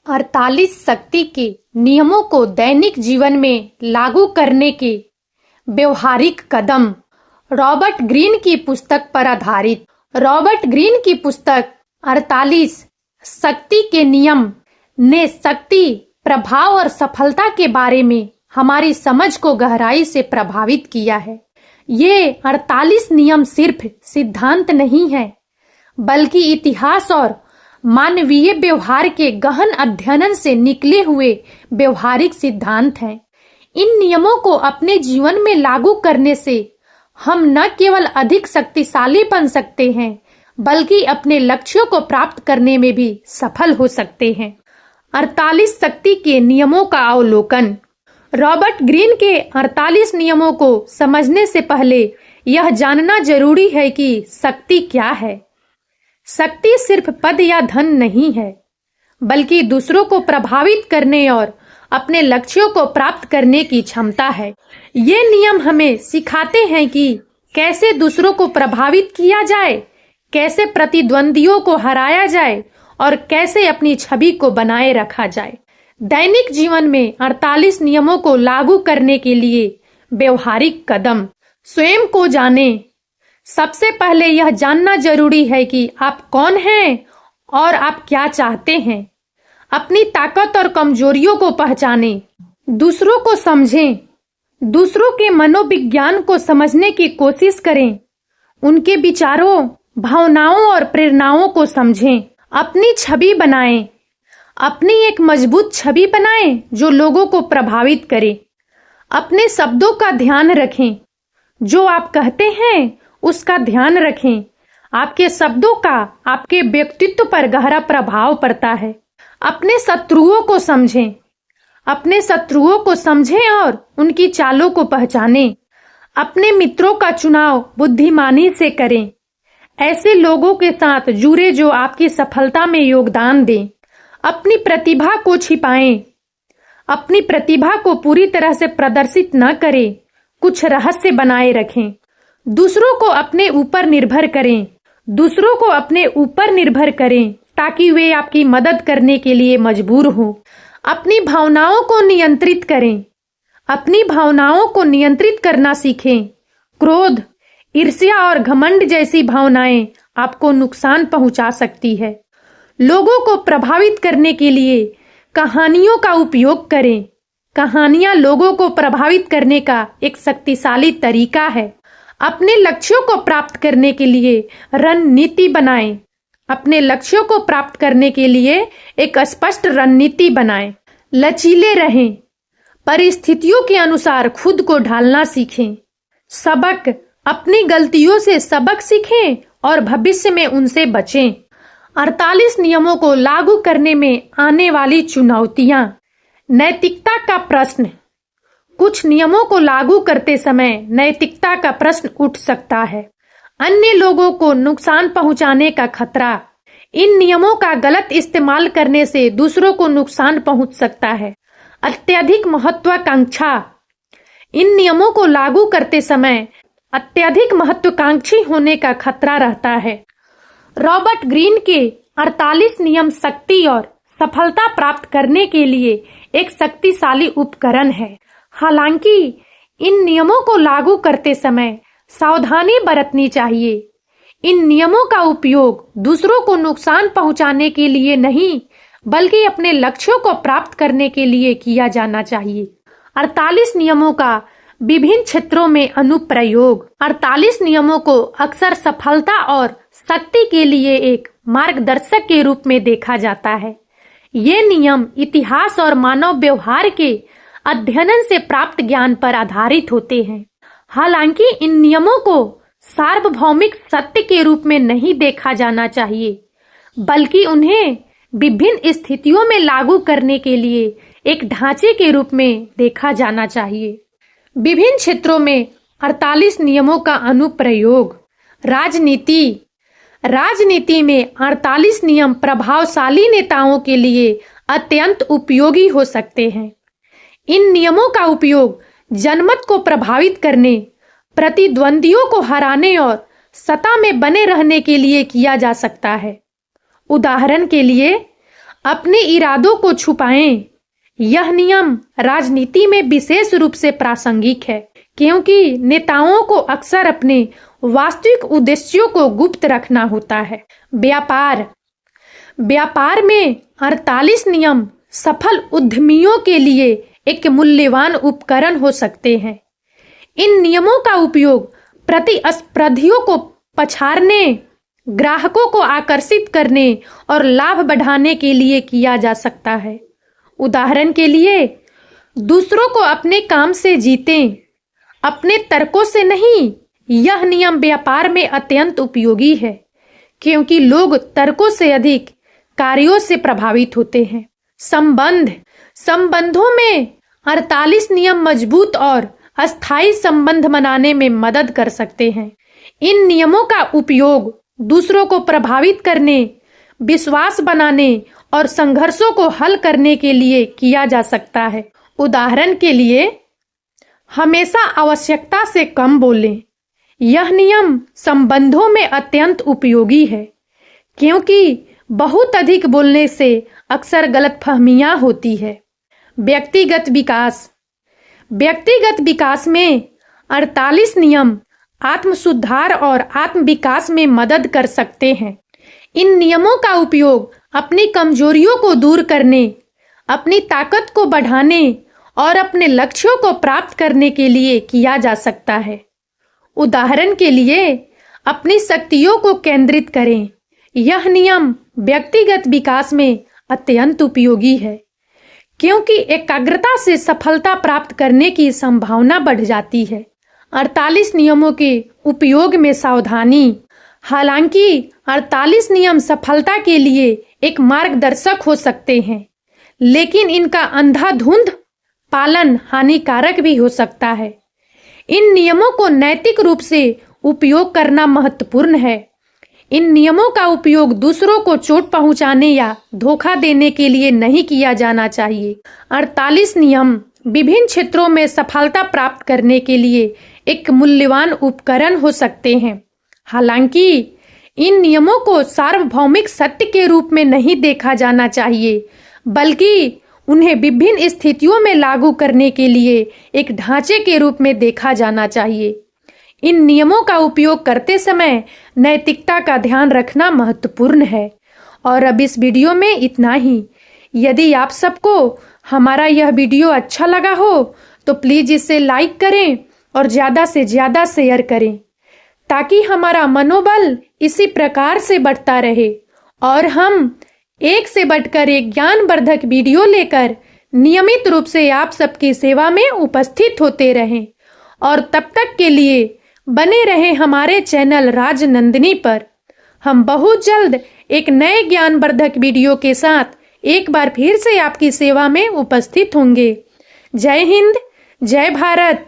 48 शक्ति के नियमों को दैनिक जीवन में लागू करने के व्यवहारिक कदम। रॉबर्ट ग्रीन की पुस्तक पर आधारित। रॉबर्ट ग्रीन की पुस्तक 48 शक्ति के नियम ने शक्ति, प्रभाव और सफलता के बारे में हमारी समझ को गहराई से प्रभावित किया है। ये 48 नियम सिर्फ सिद्धांत नहीं है, बल्कि इतिहास और मानवीय व्यवहार के गहन अध्ययन से निकले हुए व्यवहारिक सिद्धांत हैं। इन नियमों को अपने जीवन में लागू करने से हम न केवल अधिक शक्तिशाली बन सकते हैं, बल्कि अपने लक्ष्यों को प्राप्त करने में भी सफल हो सकते हैं। 48 शक्ति के नियमों का अवलोकन। रॉबर्ट ग्रीन के 48 नियमों को समझने से पहले यह जानना जरूरी है कि शक्ति क्या है। शक्ति सिर्फ पद या धन नहीं है, बल्कि दूसरों को प्रभावित करने और अपने लक्ष्यों को प्राप्त करने की क्षमता है। ये नियम हमें सिखाते हैं कि कैसे दूसरों को प्रभावित किया जाए, कैसे प्रतिद्वंदियों को हराया जाए और कैसे अपनी छवि को बनाए रखा जाए। दैनिक जीवन में 48 नियमों को लागू करने के लिए व्यवहारिक कदम। स्वयं को जानें। सबसे पहले यह जानना जरूरी है कि आप कौन हैं और आप क्या चाहते हैं। अपनी ताकत और कमजोरियों को पहचानें। दूसरों को समझें। दूसरों के मनोविज्ञान को समझने की कोशिश करें। उनके विचारों, भावनाओं और प्रेरणाओं को समझें। अपनी छवि बनाएं। अपनी एक मजबूत छवि बनाएं जो लोगों को प्रभावित करे। अपने शब्दों का ध्यान रखें। जो आप कहते हैं उसका ध्यान रखें। आपके शब्दों का आपके व्यक्तित्व पर गहरा प्रभाव पड़ता है। अपने शत्रुओं को समझें। अपने शत्रुओं को समझें और उनकी चालों को पहचानें। अपने मित्रों का चुनाव बुद्धिमानी से करें। ऐसे लोगों के साथ जुड़े जो आपकी सफलता में योगदान दें। अपनी प्रतिभा को छिपाएं। अपनी प्रतिभा को पूरी तरह से प्रदर्शित न करें, कुछ रहस्य बनाए रखें। दूसरों को अपने ऊपर निर्भर करें। दूसरों को अपने ऊपर निर्भर करें ताकि वे आपकी मदद करने के लिए मजबूर हों। अपनी भावनाओं को नियंत्रित करें। अपनी भावनाओं को नियंत्रित करना सीखें। क्रोध, ईर्ष्या और घमंड जैसी भावनाएं आपको नुकसान पहुंचा सकती है। लोगों को प्रभावित करने के लिए कहानियों का उपयोग करें। कहानियां लोगों को प्रभावित करने का एक शक्तिशाली तरीका है। अपने लक्ष्यों को प्राप्त करने के लिए रणनीति बनाएं। अपने लक्ष्यों को प्राप्त करने के लिए एक स्पष्ट रणनीति बनाएं। लचीले रहें। परिस्थितियों के अनुसार खुद को ढालना सीखें। सबक। अपनी गलतियों से सबक सीखें और भविष्य में उनसे बचें। 48 नियमों को लागू करने में आने वाली चुनौतियां। नैतिकता का प्रश्न। कुछ नियमों को लागू करते समय नैतिकता का प्रश्न उठ सकता है। अन्य लोगों को नुकसान पहुंचाने का खतरा। इन नियमों का गलत इस्तेमाल करने से दूसरों को नुकसान पहुंच सकता है। अत्यधिक महत्वाकांक्षा। इन नियमों को लागू करते समय अत्यधिक महत्वाकांक्षी होने का खतरा रहता है। रॉबर्ट ग्रीन के 48 नियम शक्ति और सफलता प्राप्त करने के लिए एक शक्तिशाली उपकरण है। हालांकि इन नियमों को लागू करते समय सावधानी बरतनी चाहिए। इन नियमों का उपयोग दूसरों को नुकसान पहुंचाने के लिए नहीं, बल्कि अपने लक्ष्यों को प्राप्त करने के लिए किया जाना चाहिए। 48 नियमों का विभिन्न क्षेत्रों में अनुप्रयोग। 48 नियमों को अक्सर सफलता और शक्ति के लिए एक मार्गदर्शक के रूप में देखा जाता है। ये नियम इतिहास और मानव व्यवहार के अध्ययन से प्राप्त ज्ञान पर आधारित होते हैं। हालांकि इन नियमों को सार्वभौमिक सत्य के रूप में नहीं देखा जाना चाहिए, बल्कि उन्हें विभिन्न स्थितियों में लागू करने के लिए एक ढांचे के रूप में देखा जाना चाहिए। विभिन्न क्षेत्रों में 48 नियमों का अनुप्रयोग। राजनीति। राजनीति में 48 नियम प्रभावशाली नेताओं के लिए अत्यंत उपयोगी हो सकते हैं। इन नियमों का उपयोग जनमत को प्रभावित करने, प्रतिद्वंदियों को हराने और सत्ता में बने रहने के लिए किया जा सकता है। उदाहरण के लिए अपने इरादों को छुपाएं। यह नियम राजनीति में विशेष रूप से प्रासंगिक है, क्योंकि नेताओं को अक्सर अपने वास्तविक उद्देश्यों को गुप्त रखना होता है। व्यापार में 48 नियम सफल उद्यमियों के लिए एक मूल्यवान उपकरण हो सकते हैं। इन नियमों का उपयोग प्रतिस्पर्धियों को पछाड़ने, ग्राहकों को आकर्षित करने और लाभ बढ़ाने के लिए किया जा सकता है। उदाहरण के लिए, दूसरों को अपने काम से जीतें, अपने तर्कों से नहीं। यह नियम व्यापार में अत्यंत उपयोगी है, क्योंकि लोग तर्कों से अधिक कार्यों से प्रभावित होते हैं। संबंधों में 48 नियम मजबूत और अस्थायी संबंध बनाने में मदद कर सकते हैं। इन नियमों का उपयोग दूसरों को प्रभावित करने, विश्वास बनाने और संघर्षों को हल करने के लिए किया जा सकता है। उदाहरण के लिए, हमेशा आवश्यकता से कम बोलें। यह नियम संबंधों में अत्यंत उपयोगी है, क्योंकि बहुत अधिक बोलने से अक्सर गलतफहमियां होती है। व्यक्तिगत विकास में 48 नियम आत्म सुधार और आत्म विकास में मदद कर सकते हैं। इन नियमों का उपयोग अपनी कमजोरियों को दूर करने, अपनी ताकत को बढ़ाने और अपने लक्ष्यों को प्राप्त करने के लिए किया जा सकता है। उदाहरण के लिए, अपनी शक्तियों को केंद्रित करें। यह नियम व्यक्तिगत विकास में अत्यंत उपयोगी है, क्योंकि एकाग्रता से सफलता प्राप्त करने की संभावना बढ़ जाती है। 48 नियमों के उपयोग में सावधानी। हालांकि 48 नियम सफलता के लिए एक मार्गदर्शक हो सकते हैं, लेकिन इनका अंधाधुंध पालन हानिकारक भी हो सकता है। इन नियमों को नैतिक रूप से उपयोग करना महत्वपूर्ण है। इन नियमों का उपयोग दूसरों को चोट पहुंचाने या धोखा देने के लिए नहीं किया जाना चाहिए। 48 नियम विभिन्न क्षेत्रों में सफलता प्राप्त करने के लिए एक मूल्यवान उपकरण हो सकते हैं। हालांकि इन नियमों को सार्वभौमिक सत्य के रूप में नहीं देखा जाना चाहिए, बल्कि उन्हें विभिन्न स्थितियों में लागू करने के लिए एक ढांचे के रूप में देखा जाना चाहिए। इन नियमों का उपयोग करते समय नैतिकता का ध्यान रखना महत्वपूर्ण है। और अब इस वीडियो में इतना ही। यदि आप सबको हमारा यह वीडियो अच्छा लगा हो तो प्लीज़ इसे लाइक करें और ज़्यादा से ज़्यादा शेयर करें, ताकि हमारा मनोबल इसी प्रकार से बढ़ता रहे और हम एक से बढ़कर एक ज्ञानवर्धक वीडियो लेकर नियमित रूप से आप सबकी सेवा में उपस्थित होते रहें। और तब तक के लिए बने रहें हमारे चैनल राजनंदिनी पर। हम बहुत जल्द एक नए ज्ञानवर्धक वीडियो के साथ एक बार फिर से आपकी सेवा में उपस्थित होंगे। जय हिंद, जय भारत।